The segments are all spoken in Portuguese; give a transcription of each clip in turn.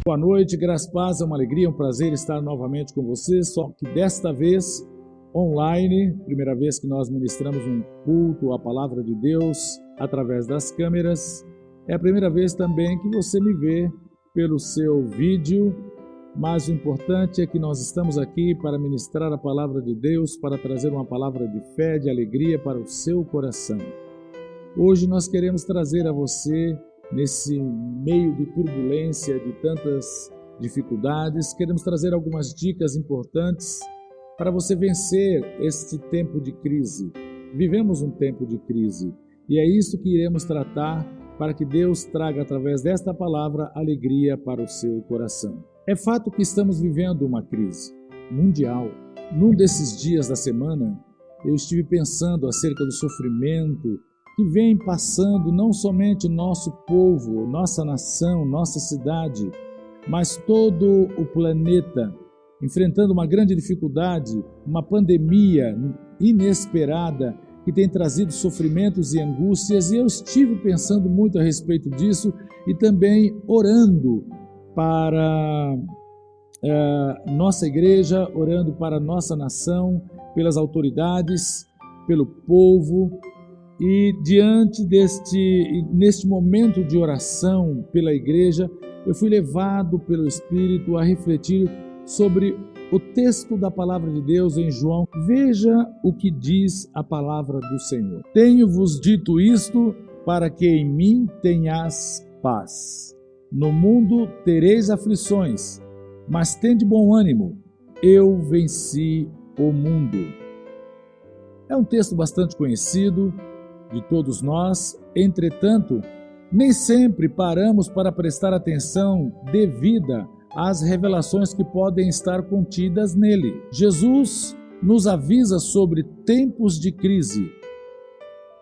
Boa noite, graças, paz, é uma alegria, um prazer estar novamente com vocês, só que desta vez online, primeira vez que nós ministramos um culto à Palavra de Deus através das câmeras. É a primeira vez também que você me vê pelo seu vídeo, mas o importante é que nós estamos aqui para ministrar a Palavra de Deus, para trazer uma palavra de fé, de alegria para o seu coração. Hoje nós queremos trazer a você, nesse meio de turbulência, de tantas dificuldades, queremos trazer algumas dicas importantes para você vencer este tempo de crise. Vivemos um tempo de crise e é isso que iremos tratar para que Deus traga através desta palavra alegria para o seu coração. É fato que estamos vivendo uma crise mundial. Num desses dias da semana, eu estive pensando acerca do sofrimento que vem passando não somente nosso povo, nossa nação, nossa cidade, mas todo o planeta, enfrentando uma grande dificuldade, uma pandemia inesperada que tem trazido sofrimentos e angústias, e eu estive pensando muito a respeito disso e também orando para nossa igreja, orando para nossa nação, pelas autoridades, pelo povo. E diante neste momento de oração pela igreja, eu fui levado pelo Espírito a refletir sobre o texto da palavra de Deus em João. Veja o que diz a palavra do Senhor. Tenho-vos dito isto para que em mim tenhas paz. No mundo tereis aflições, mas tende bom ânimo, eu venci o mundo. É um texto bastante conhecido de todos nós, entretanto, nem sempre paramos para prestar atenção devida às revelações que podem estar contidas nele. Jesus nos avisa sobre tempos de crise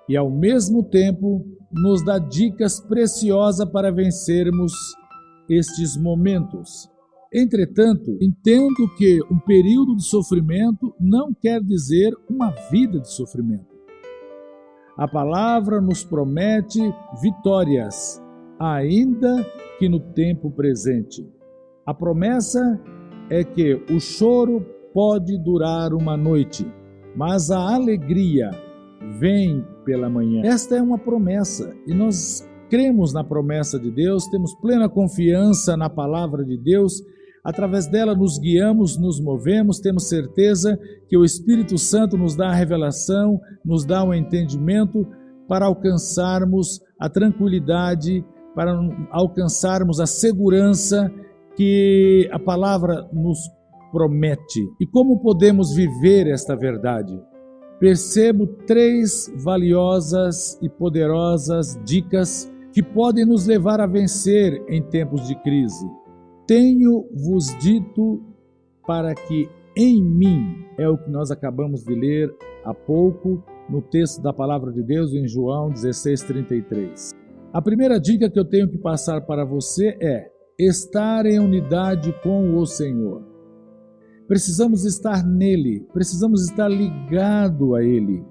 e, ao mesmo tempo, nos dá dicas preciosas para vencermos estes momentos. Entretanto, entendo que um período de sofrimento não quer dizer uma vida de sofrimento. A palavra nos promete vitórias, ainda que no tempo presente. A promessa é que o choro pode durar uma noite, mas a alegria vem pela manhã. Esta é uma promessa e nós cremos na promessa de Deus, temos plena confiança na palavra de Deus. Através dela nos guiamos, nos movemos, temos certeza que o Espírito Santo nos dá a revelação, nos dá o entendimento para alcançarmos a tranquilidade, para alcançarmos a segurança que a palavra nos promete. E como podemos viver esta verdade? Percebo 3 valiosas e poderosas dicas que podem nos levar a vencer em tempos de crise. Tenho-vos dito para que em mim, é o que nós acabamos de ler há pouco no texto da palavra de Deus em João 16:33. A primeira dica que eu tenho que passar para você é estar em unidade com o Senhor. Precisamos estar nele, precisamos estar ligado a ele,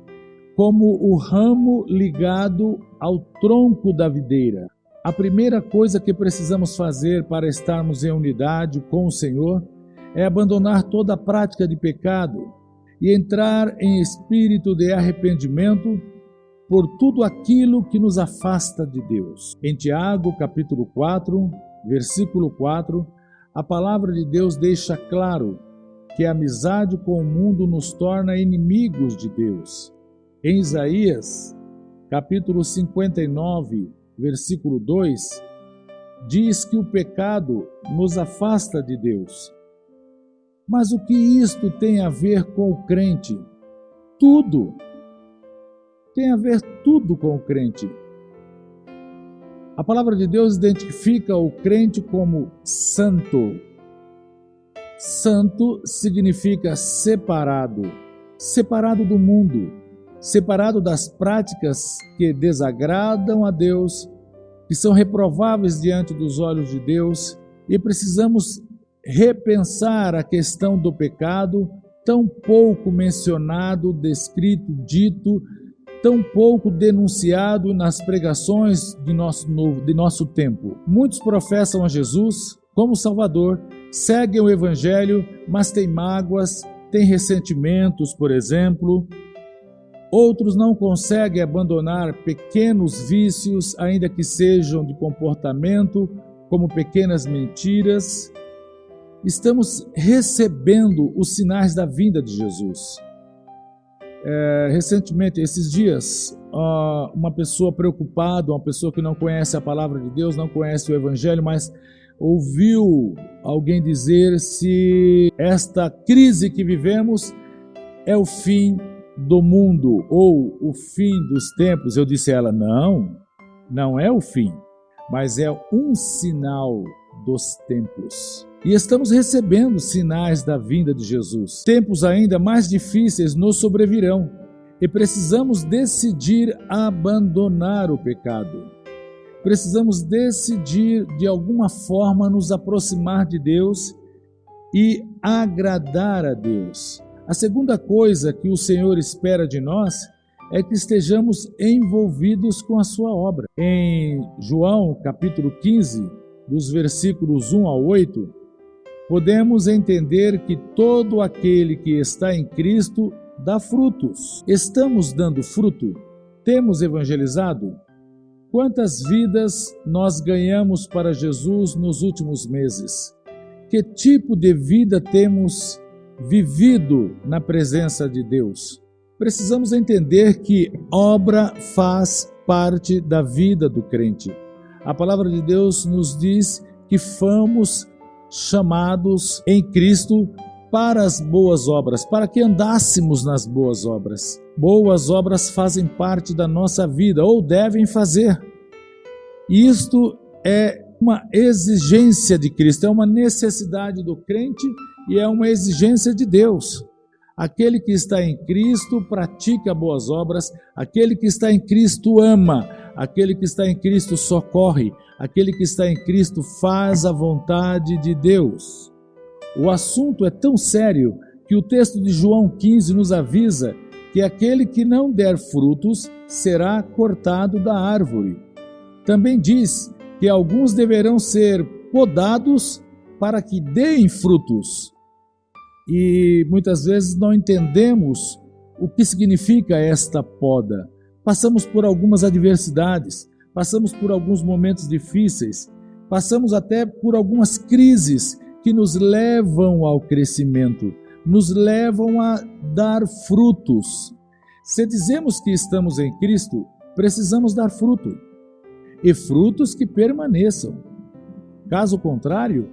como o ramo ligado ao tronco da videira. A primeira coisa que precisamos fazer para estarmos em unidade com o Senhor é abandonar toda a prática de pecado e entrar em espírito de arrependimento por tudo aquilo que nos afasta de Deus. Em Tiago, capítulo 4, versículo 4, a palavra de Deus deixa claro que a amizade com o mundo nos torna inimigos de Deus. Em Isaías, capítulo 59, versículo 2, diz que o pecado nos afasta de Deus. Mas o que isto tem a ver com o crente? Tudo. Tem a ver tudo com o crente. A palavra de Deus identifica o crente como santo. Santo significa separado, separado do mundo, separado das práticas que desagradam a Deus, que são reprováveis diante dos olhos de Deus, e precisamos repensar a questão do pecado, tão pouco mencionado, descrito, dito, tão pouco denunciado nas pregações de nosso tempo. Muitos professam a Jesus, como Salvador, seguem o Evangelho, mas têm mágoas, têm ressentimentos, por exemplo. Outros não conseguem abandonar pequenos vícios, ainda que sejam de comportamento, como pequenas mentiras. Estamos recebendo os sinais da vinda de Jesus. Recentemente, esses dias, uma pessoa preocupada, uma pessoa que não conhece a palavra de Deus, não conhece o Evangelho, mas ouviu alguém dizer se esta crise que vivemos é o fim do mundo ou o fim dos tempos. Eu disse a ela, não é o fim, mas é um sinal dos tempos. E estamos recebendo sinais da vinda de Jesus. Tempos ainda mais difíceis nos sobrevirão e precisamos decidir abandonar o pecado. Precisamos decidir, de alguma forma, nos aproximar de Deus e agradar a Deus. A segunda coisa que o Senhor espera de nós é que estejamos envolvidos com a sua obra. Em João, capítulo 15, dos versículos 1 ao 8, podemos entender que todo aquele que está em Cristo dá frutos. Estamos dando fruto? Temos evangelizado? Quantas vidas nós ganhamos para Jesus nos últimos meses? Que tipo de vida temos vivido na presença de Deus? Precisamos entender que obra faz parte da vida do crente. A palavra de Deus nos diz que fomos chamados em Cristo para as boas obras, para que andássemos nas boas obras. Boas obras fazem parte da nossa vida, ou devem fazer. Isto é uma exigência de Cristo, é uma necessidade do crente e é uma exigência de Deus. Aquele que está em Cristo pratica boas obras, aquele que está em Cristo ama, aquele que está em Cristo socorre, aquele que está em Cristo faz a vontade de Deus. O assunto é tão sério que o texto de João 15 nos avisa que aquele que não der frutos será cortado da árvore. Também diz que alguns deverão ser podados para que deem frutos. E muitas vezes não entendemos o que significa esta poda. Passamos por algumas adversidades, passamos por alguns momentos difíceis, passamos até por algumas crises que nos levam ao crescimento, nos levam a dar frutos. Se dizemos que estamos em Cristo, precisamos dar fruto, e frutos que permaneçam. Caso contrário,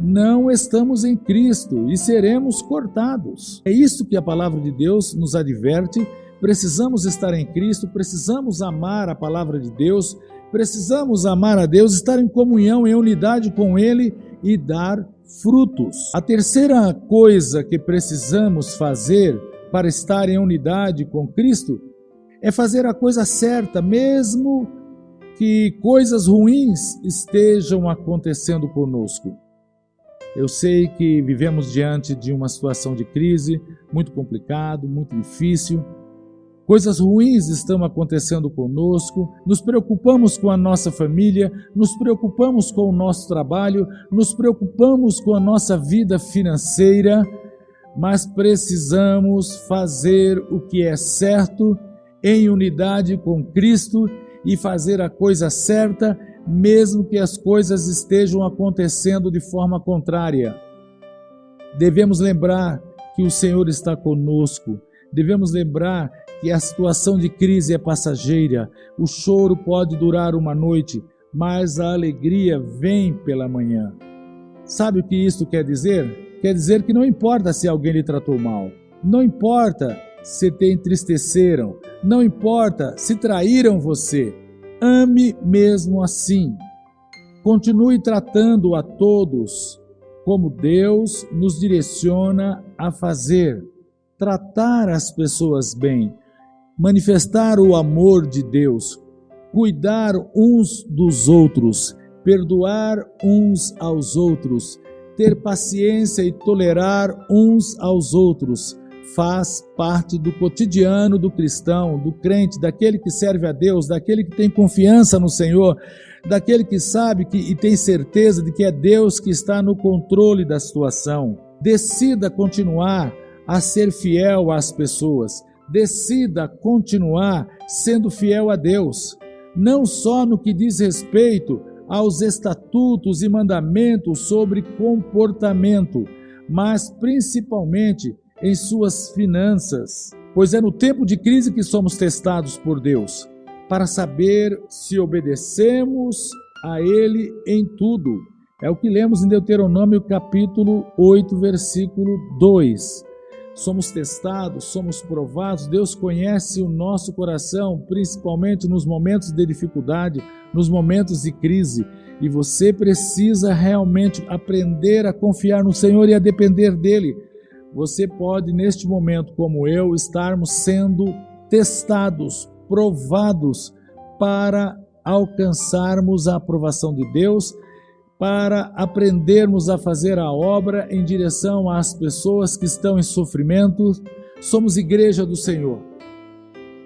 não estamos em Cristo e seremos cortados. É isso que a palavra de Deus nos adverte. Precisamos estar em Cristo, precisamos amar a palavra de Deus, precisamos amar a Deus, estar em comunhão, em unidade com Ele e dar frutos. A terceira coisa que precisamos fazer para estar em unidade com Cristo é fazer a coisa certa, mesmo que coisas ruins estejam acontecendo conosco. Eu sei que vivemos diante de uma situação de crise muito complicado, muito difícil. Coisas ruins estão acontecendo conosco, nos preocupamos com a nossa família, nos preocupamos com o nosso trabalho, nos preocupamos com a nossa vida financeira, mas precisamos fazer o que é certo em unidade com Cristo e fazer a coisa certa, mesmo que as coisas estejam acontecendo de forma contrária. Devemos lembrar que o Senhor está conosco, devemos lembrar que a situação de crise é passageira, o choro pode durar uma noite, mas a alegria vem pela manhã. Sabe o que isso quer dizer? Quer dizer que não importa se alguém lhe tratou mal, não importa se te entristeceram, não importa se traíram você, ame mesmo assim. Continue tratando a todos como Deus nos direciona a fazer. Tratar as pessoas bem, manifestar o amor de Deus, cuidar uns dos outros, perdoar uns aos outros, ter paciência e tolerar uns aos outros, faz parte do cotidiano do cristão, do crente, daquele que serve a Deus, daquele que tem confiança no Senhor, daquele que sabe e tem certeza de que é Deus que está no controle da situação. Decida continuar a ser fiel às pessoas. Decida continuar sendo fiel a Deus, não só no que diz respeito aos estatutos e mandamentos sobre comportamento, mas principalmente em suas finanças, pois é no tempo de crise que somos testados por Deus, para saber se obedecemos a Ele em tudo. É o que lemos em Deuteronômio capítulo 8, versículo 2. Somos testados, somos provados, Deus conhece o nosso coração, principalmente nos momentos de dificuldade, nos momentos de crise, e você precisa realmente aprender a confiar no Senhor e a depender dEle. Você pode, neste momento, como eu, estarmos sendo testados, provados, para alcançarmos a aprovação de Deus, para aprendermos a fazer a obra em direção às pessoas que estão em sofrimento. Somos igreja do Senhor.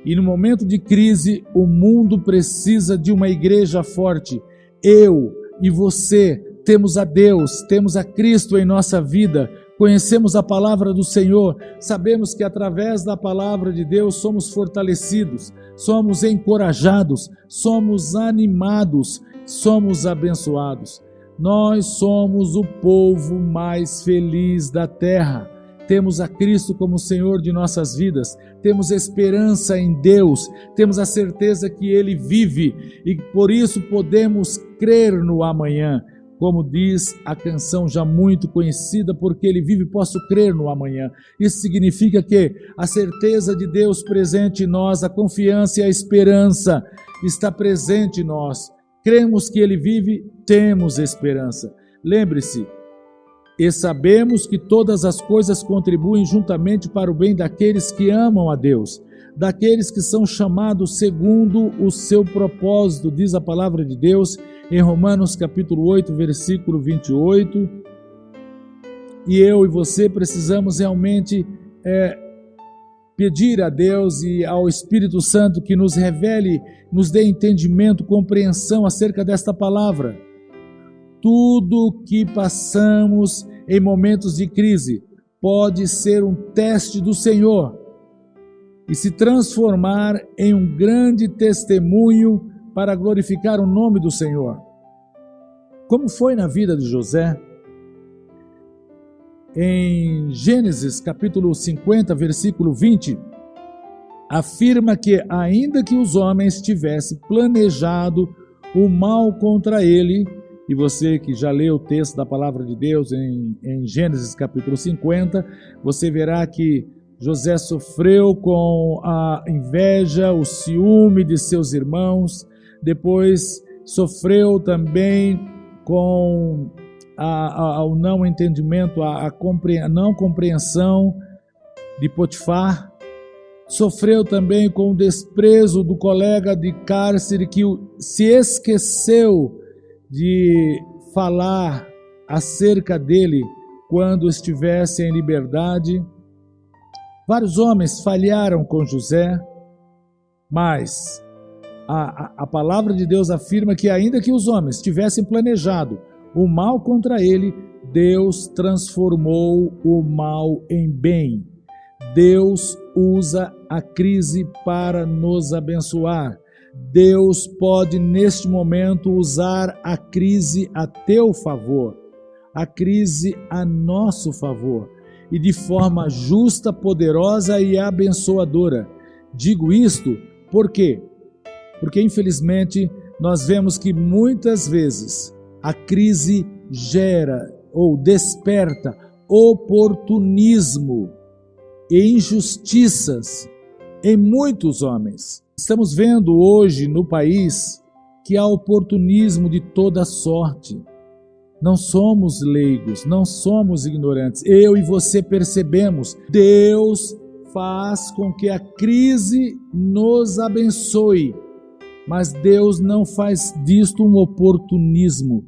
E no momento de crise, o mundo precisa de uma igreja forte. Eu e você temos a Deus, temos a Cristo em nossa vida, conhecemos a palavra do Senhor, sabemos que através da palavra de Deus somos fortalecidos, somos encorajados, somos animados, somos abençoados. Nós somos o povo mais feliz da terra. Temos a Cristo como Senhor de nossas vidas, temos esperança em Deus, temos a certeza que Ele vive e por isso podemos crer no amanhã. Como diz a canção já muito conhecida, porque Ele vive, posso crer no amanhã. Isso significa que a certeza de Deus presente em nós, a confiança e a esperança está presente em nós. Cremos que Ele vive, temos esperança. Lembre-se, e sabemos que todas as coisas contribuem juntamente para o bem daqueles que amam a Deus, daqueles que são chamados segundo o seu propósito, diz a palavra de Deus em Romanos capítulo 8, versículo 28. E eu e você precisamos realmente pedir a Deus e ao Espírito Santo que nos revele, nos dê entendimento, compreensão acerca desta palavra. Tudo que passamos em momentos de crise pode ser um teste do Senhor e se transformar em um grande testemunho para glorificar o nome do Senhor. Como foi na vida de José? Em Gênesis capítulo 50, versículo 20, afirma que ainda que os homens tivessem planejado o mal contra ele, e você que já leu o texto da palavra de Deus em Gênesis capítulo 50, você verá que José sofreu com a inveja, o ciúme de seus irmãos, depois sofreu também com o não entendimento, a não compreensão de Potifar, sofreu também com o desprezo do colega de cárcere que se esqueceu de falar acerca dele quando estivesse em liberdade. Vários homens falharam com José, mas a palavra de Deus afirma que ainda que os homens tivessem planejado o mal contra ele, Deus transformou o mal em bem. Deus usa a crise para nos abençoar. Deus pode neste momento usar a crise a teu favor, a crise a nosso favor, e de forma justa, poderosa e abençoadora. Digo isto por quê? Porque infelizmente nós vemos que muitas vezes a crise gera ou desperta oportunismo e injustiças em muitos homens. Estamos vendo hoje no país que há oportunismo de toda sorte. Não somos leigos, não somos ignorantes. Eu e você percebemos. Deus faz com que a crise nos abençoe, mas Deus não faz disto um oportunismo.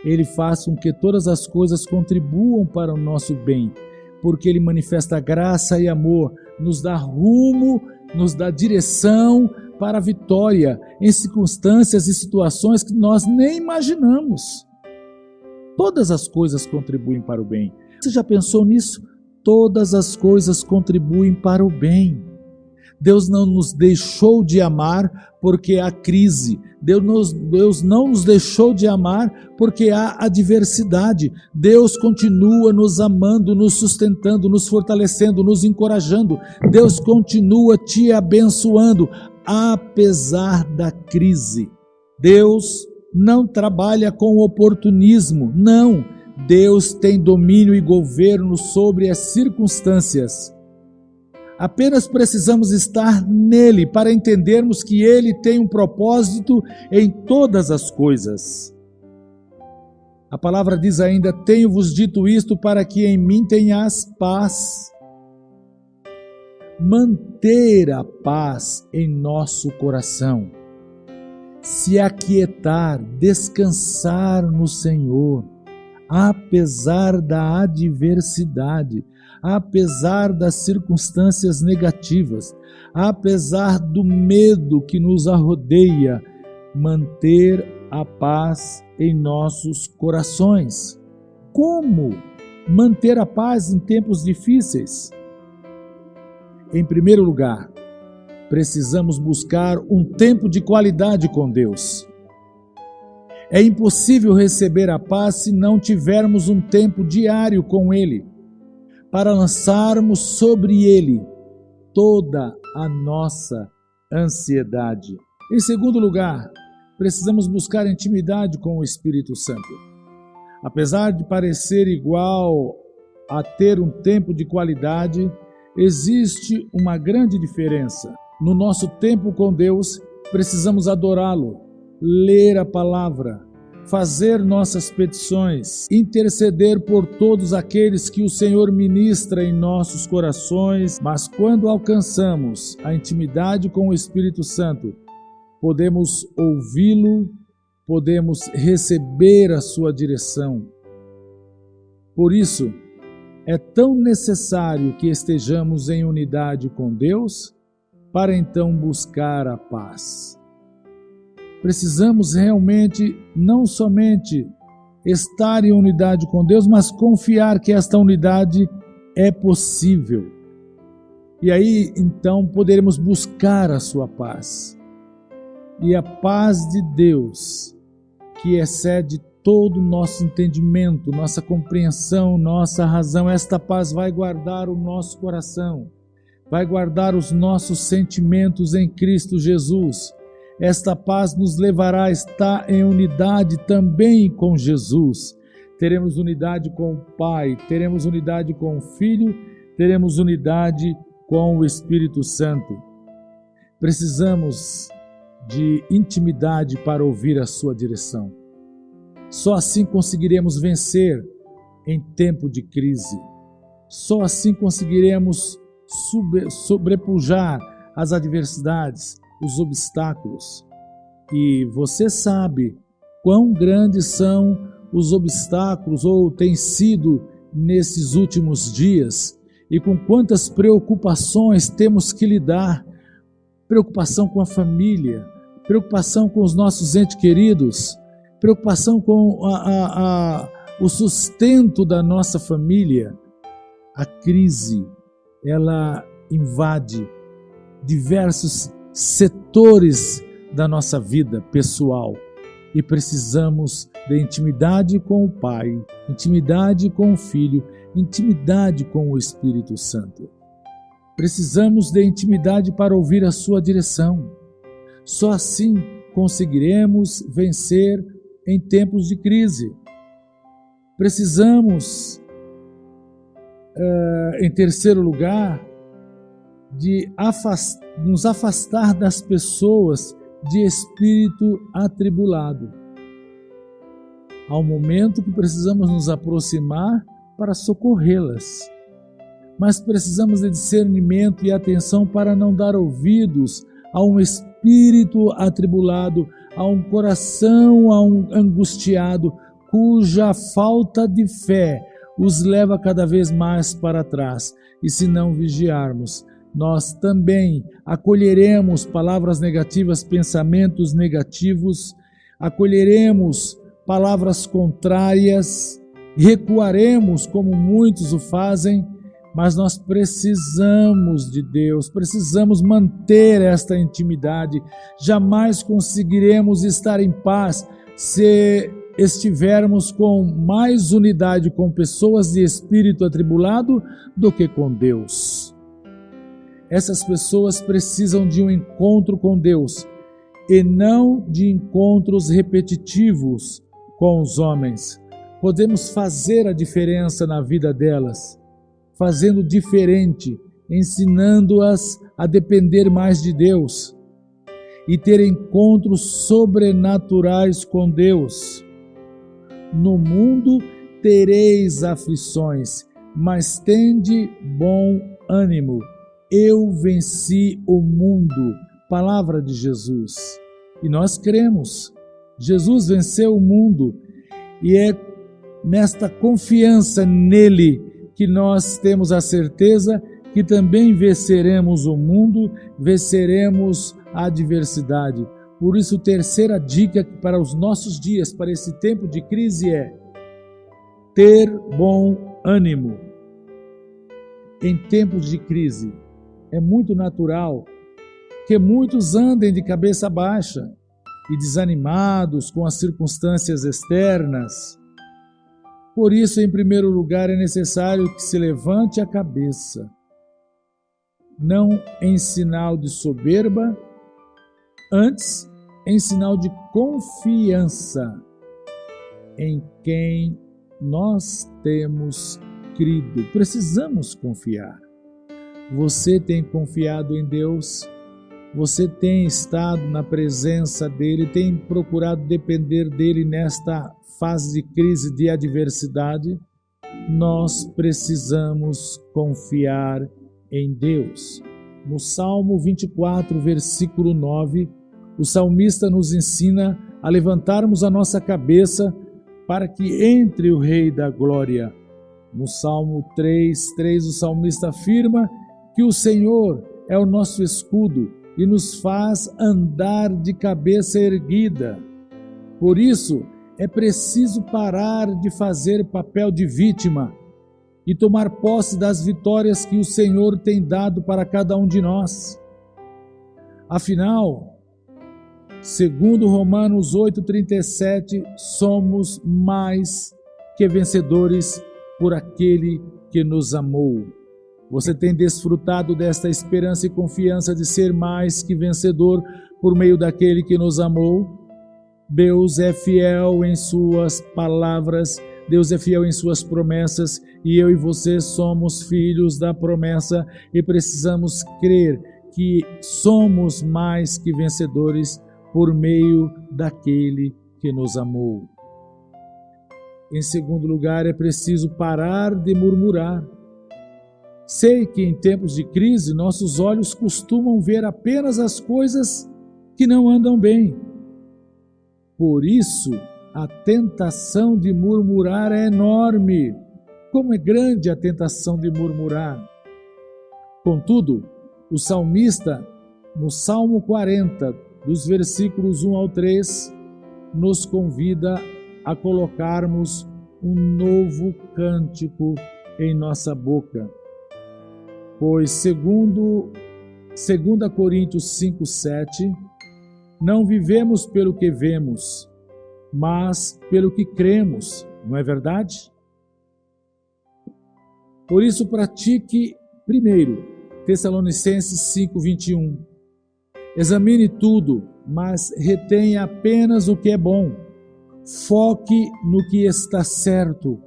Ele faz com que todas as coisas contribuam para o nosso bem. porque Ele manifesta graça e amor, nos dá rumo, nos dá direção para a vitória em circunstâncias e situações que nós nem imaginamos. Todas as coisas contribuem para o bem. Você já pensou nisso? Todas as coisas contribuem para o bem. Deus não nos deixou de amar porque há crise. Deus não nos deixou de amar porque há adversidade. Deus continua nos amando, nos sustentando, nos fortalecendo, nos encorajando. Deus continua te abençoando, apesar da crise. Deus não trabalha com oportunismo, não. Deus tem domínio e governo sobre as circunstâncias. Apenas precisamos estar nele para entendermos que ele tem um propósito em todas as coisas. A palavra diz ainda: tenho-vos dito isto para que em mim tenhas paz. Manter a paz em nosso coração, se aquietar, descansar no Senhor, apesar da adversidade, apesar das circunstâncias negativas, apesar do medo que nos rodeia, manter a paz em nossos corações. Como manter a paz em tempos difíceis? Em primeiro lugar, precisamos buscar um tempo de qualidade com Deus. É impossível receber a paz se não tivermos um tempo diário com Ele, para lançarmos sobre Ele toda a nossa ansiedade. Em segundo lugar, precisamos buscar intimidade com o Espírito Santo. Apesar de parecer igual a ter um tempo de qualidade, existe uma grande diferença. No nosso tempo com Deus, precisamos adorá-lo, ler a palavra, fazer nossas petições, interceder por todos aqueles que o Senhor ministra em nossos corações, mas quando alcançamos a intimidade com o Espírito Santo, podemos ouvi-lo, podemos receber a sua direção. Por isso, é tão necessário que estejamos em unidade com Deus para então buscar a paz. Precisamos realmente não somente estar em unidade com Deus, mas confiar que esta unidade é possível. E aí, então, poderemos buscar a sua paz. E a paz de Deus, que excede todo o nosso entendimento, nossa compreensão, nossa razão, esta paz vai guardar o nosso coração, vai guardar os nossos sentimentos em Cristo Jesus. Esta paz nos levará a estar em unidade também com Jesus. Teremos unidade com o Pai, teremos unidade com o Filho, teremos unidade com o Espírito Santo. Precisamos de intimidade para ouvir a sua direção. Só assim conseguiremos vencer em tempo de crise. Só assim conseguiremos sobrepujar as adversidades, os obstáculos. E você sabe quão grandes são os obstáculos, ou têm sido nesses últimos dias, e com quantas preocupações temos que lidar. Preocupação com a família, preocupação com os nossos entes queridos, preocupação com o sustento da nossa família. A crise, ela invade diversos setores da nossa vida pessoal e precisamos de intimidade com o Pai, intimidade com o Filho, intimidade com o Espírito Santo. Precisamos de intimidade para ouvir a sua direção. Só assim conseguiremos vencer em tempos de crise. Precisamos, em terceiro lugar, de nos afastar das pessoas de espírito atribulado. Há um momento que precisamos nos aproximar para socorrê-las, mas precisamos de discernimento e atenção para não dar ouvidos a um espírito atribulado, a um coração angustiado, cuja falta de fé os leva cada vez mais para trás. E se não vigiarmos, nós também acolheremos palavras negativas, pensamentos negativos, acolheremos palavras contrárias, recuaremos como muitos o fazem, mas nós precisamos de Deus, precisamos manter esta intimidade. Jamais conseguiremos estar em paz se estivermos com mais unidade com pessoas de espírito atribulado do que com Deus. Essas pessoas precisam de um encontro com Deus e não de encontros repetitivos com os homens. Podemos fazer a diferença na vida delas, fazendo diferente, ensinando-as a depender mais de Deus e ter encontros sobrenaturais com Deus. No mundo tereis aflições, mas tende bom ânimo. Eu venci o mundo. Palavra de Jesus. E nós cremos. Jesus venceu o mundo e é nesta confiança nele que nós temos a certeza que também venceremos o mundo, venceremos a adversidade. Por isso, terceira dica para os nossos dias, para esse tempo de crise é ter bom ânimo. Em tempos de crise, é muito natural que muitos andem de cabeça baixa e desanimados com as circunstâncias externas. Por isso, em primeiro lugar, é necessário que se levante a cabeça, não em sinal de soberba, antes em sinal de confiança em quem nós temos crido. Precisamos confiar. Você tem confiado em Deus? Você tem estado na presença dEle, tem procurado depender dEle nesta fase de crise, de adversidade? Nós precisamos confiar em Deus. No Salmo 24, versículo 9, o salmista nos ensina a levantarmos a nossa cabeça para que entre o Rei da Glória. No Salmo 3, o salmista afirma que o Senhor é o nosso escudo e nos faz andar de cabeça erguida. Por isso, é preciso parar de fazer papel de vítima e tomar posse das vitórias que o Senhor tem dado para cada um de nós. Afinal, segundo Romanos 8,37, somos mais que vencedores por aquele que nos amou. Você tem desfrutado desta esperança e confiança de ser mais que vencedor por meio daquele que nos amou? Deus é fiel em suas palavras, Deus é fiel em suas promessas, e eu e você somos filhos da promessa e precisamos crer que somos mais que vencedores por meio daquele que nos amou. Em segundo lugar, é preciso parar de murmurar. Sei que em tempos de crise nossos olhos costumam ver apenas as coisas que não andam bem. Por isso, a tentação de murmurar é enorme. Como é grande a tentação de murmurar. Contudo, o salmista, no Salmo 40, dos versículos 1 ao 3, nos convida a colocarmos um novo cântico em nossa boca. Pois, segundo 2 Coríntios 5,7, não vivemos pelo que vemos, mas pelo que cremos, não é verdade? Por isso, pratique primeiro Tessalonicenses 5,21. Examine tudo, mas retenha apenas o que é bom. Foque no que está certo.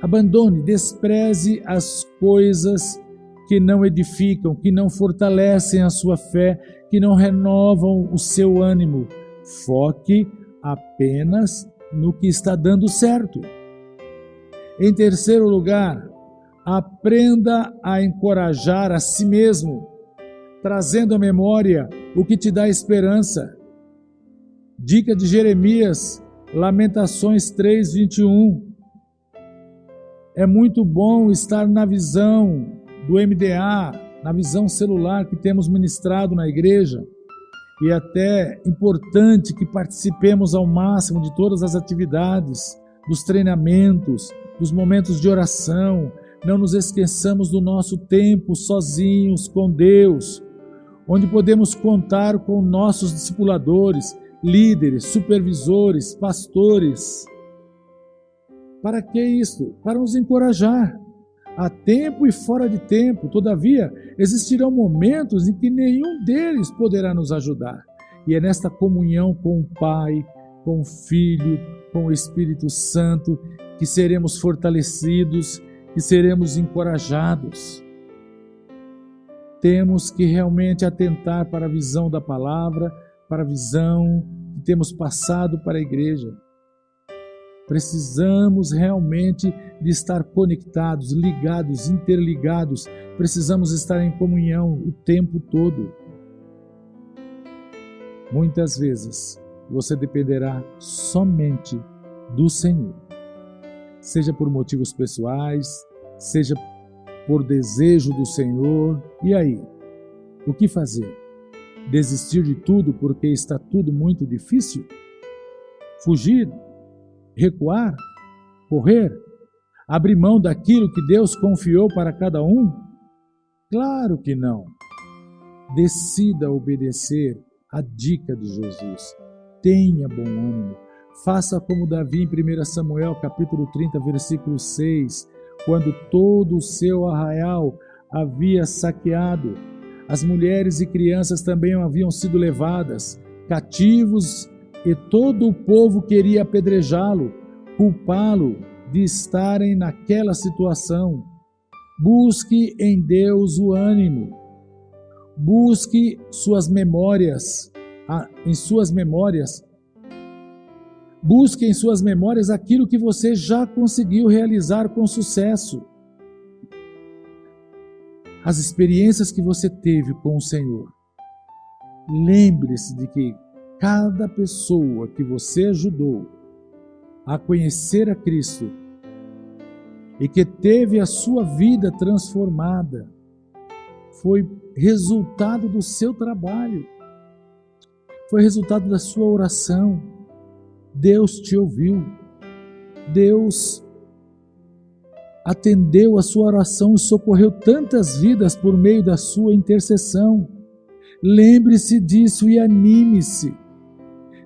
Abandone, despreze as coisas que não edificam, que não fortalecem a sua fé, que não renovam o seu ânimo. Foque apenas no que está dando certo. Em terceiro lugar, aprenda a encorajar a si mesmo, trazendo à memória o que te dá esperança. Dica de Jeremias, Lamentações 3:21. É muito bom estar na visão do MDA, na visão celular que temos ministrado na igreja, e é até importante que participemos ao máximo de todas as atividades, dos treinamentos, dos momentos de oração. Não nos esqueçamos do nosso tempo sozinhos com Deus, onde podemos contar com nossos discipuladores, líderes, supervisores, pastores. Para que isto? Para nos encorajar. A tempo e fora de tempo, todavia, existirão momentos em que nenhum deles poderá nos ajudar. E é nesta comunhão com o Pai, com o Filho, com o Espírito Santo, que seremos fortalecidos, que seremos encorajados. Temos que realmente atentar para a visão da palavra, para a visão que temos passado para a igreja. Precisamos realmente de estar conectados, ligados, interligados. Precisamos estar em comunhão o tempo todo. Muitas vezes você dependerá somente do Senhor. Seja por motivos pessoais, seja por desejo do Senhor. E aí? O que fazer? Desistir de tudo porque está tudo muito difícil? Fugir? Recuar? Correr? Abrir mão daquilo que Deus confiou para cada um? Claro que não. Decida obedecer a dica de Jesus. Tenha bom ânimo. Faça como Davi em 1 Samuel, capítulo 30, versículo 6, quando todo o seu arraial havia saqueado. As mulheres e crianças também haviam sido levadas, cativos, e todo o povo queria apedrejá-lo, culpá-lo de estarem naquela situação. Busque em Deus o ânimo. Busque suas memórias, busque em suas memórias aquilo que você já conseguiu realizar com sucesso. As experiências que você teve com o Senhor. Lembre-se de que cada pessoa que você ajudou a conhecer a Cristo e que teve a sua vida transformada foi resultado do seu trabalho, foi resultado da sua oração. Deus te ouviu, Deus atendeu a sua oração e socorreu tantas vidas por meio da sua intercessão. Lembre-se disso e anime-se.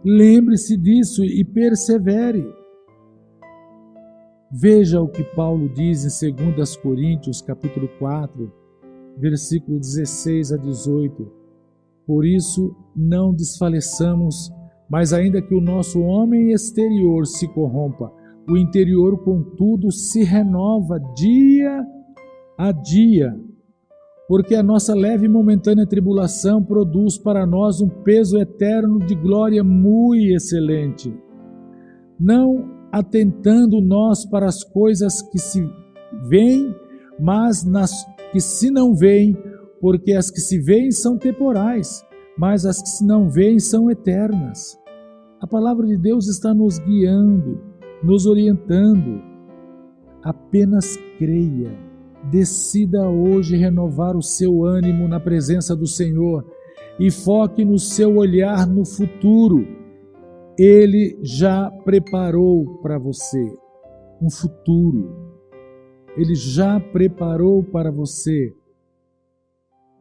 Lembre-se disso e persevere. Veja o que Paulo diz em 2 Coríntios, capítulo 4, versículo 16 a 18. Por isso, não desfaleçamos, mas ainda que o nosso homem exterior se corrompa, o interior, contudo, se renova dia a dia, porque a nossa leve e momentânea tribulação produz para nós um peso eterno de glória muito excelente. Não atentando nós para as coisas que se veem, mas nas que se não veem, porque as que se veem são temporais, mas as que se não veem são eternas. A palavra de Deus está nos guiando, nos orientando. Apenas creia. Decida hoje renovar o seu ânimo na presença do Senhor e foque no seu olhar no futuro. Ele já preparou para você um futuro. Ele já preparou para você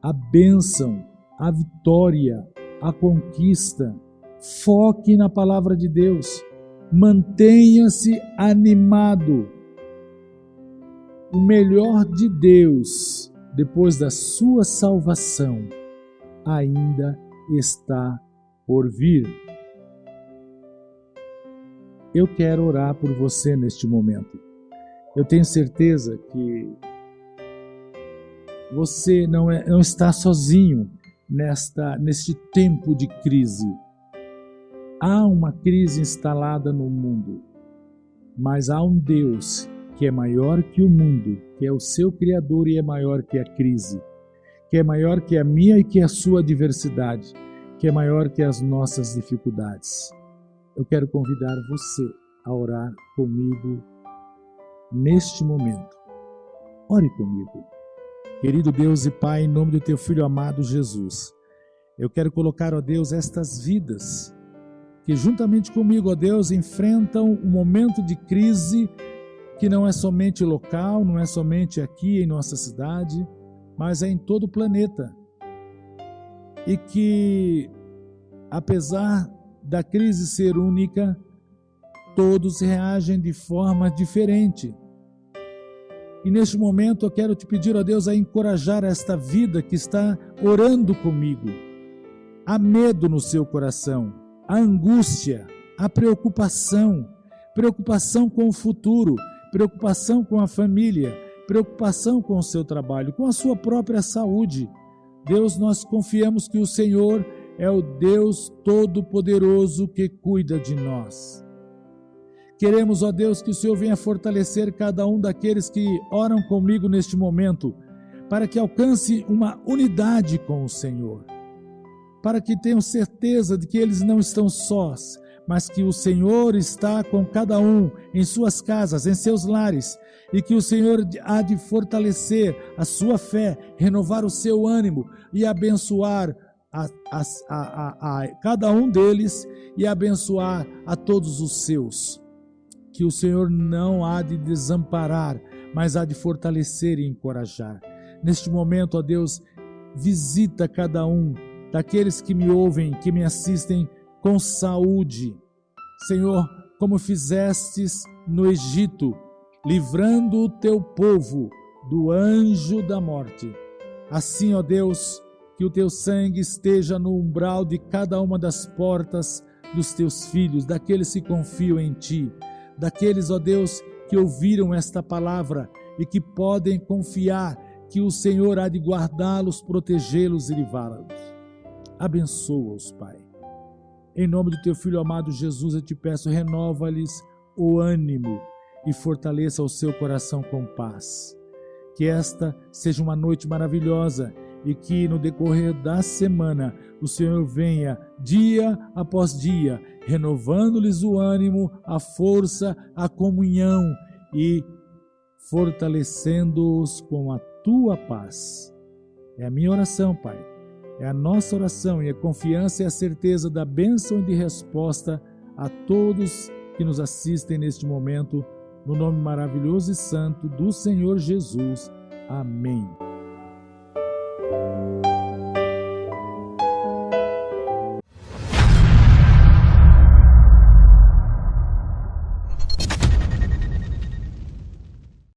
a bênção, a vitória, a conquista. Foque na palavra de Deus. Mantenha-se animado. O melhor de Deus, depois da sua salvação, ainda está por vir. Eu quero orar por você neste momento. Eu tenho certeza que você não está sozinho neste tempo de crise. Há uma crise instalada no mundo, mas há um Deus que é maior que o mundo, que é o seu Criador e é maior que a crise, que é maior que a minha e que a sua adversidade, que é maior que as nossas dificuldades. Eu quero convidar você a orar comigo neste momento. Ore comigo. Querido Deus e Pai, em nome do Teu Filho amado Jesus, eu quero colocar, ó Deus, estas vidas que juntamente comigo, ó Deus, enfrentam um momento de crise que não é somente local, não é somente aqui em nossa cidade, mas é em todo o planeta. E que, apesar da crise ser única, todos reagem de forma diferente. E neste momento eu quero te pedir, ó Deus, a encorajar esta vida que está orando comigo. Há medo no seu coração, há angústia, há preocupação com o futuro, preocupação com a família, preocupação com o seu trabalho, com a sua própria saúde. Deus, nós confiamos que o Senhor é o Deus Todo-Poderoso que cuida de nós. Queremos, ó Deus, que o Senhor venha fortalecer cada um daqueles que oram comigo neste momento, para que alcance uma unidade com o Senhor, para que tenham certeza de que eles não estão sós, mas que o Senhor está com cada um em suas casas, em seus lares, e que o Senhor há de fortalecer a sua fé, renovar o seu ânimo e abençoar a cada um deles e abençoar a todos os seus. Que o Senhor não há de desamparar, mas há de fortalecer e encorajar. Neste momento, ó Deus, visita cada um daqueles que me ouvem, que me assistem com saúde. Senhor, como fizestes no Egito, livrando o teu povo do anjo da morte. Assim, ó Deus, que o teu sangue esteja no umbral de cada uma das portas dos teus filhos, daqueles que confiam em ti, daqueles, ó Deus, que ouviram esta palavra e que podem confiar que o Senhor há de guardá-los, protegê-los e livrá-los. Abençoa-os, Pai. Em nome do Teu Filho amado Jesus, eu te peço, renova-lhes o ânimo e fortaleça o seu coração com paz. Que esta seja uma noite maravilhosa e que no decorrer da semana o Senhor venha dia após dia, renovando-lhes o ânimo, a força, a comunhão e fortalecendo-os com a Tua paz. É a minha oração, Pai. É a nossa oração e a confiança e a certeza da bênção e de resposta a todos que nos assistem neste momento, no nome maravilhoso e santo do Senhor Jesus. Amém.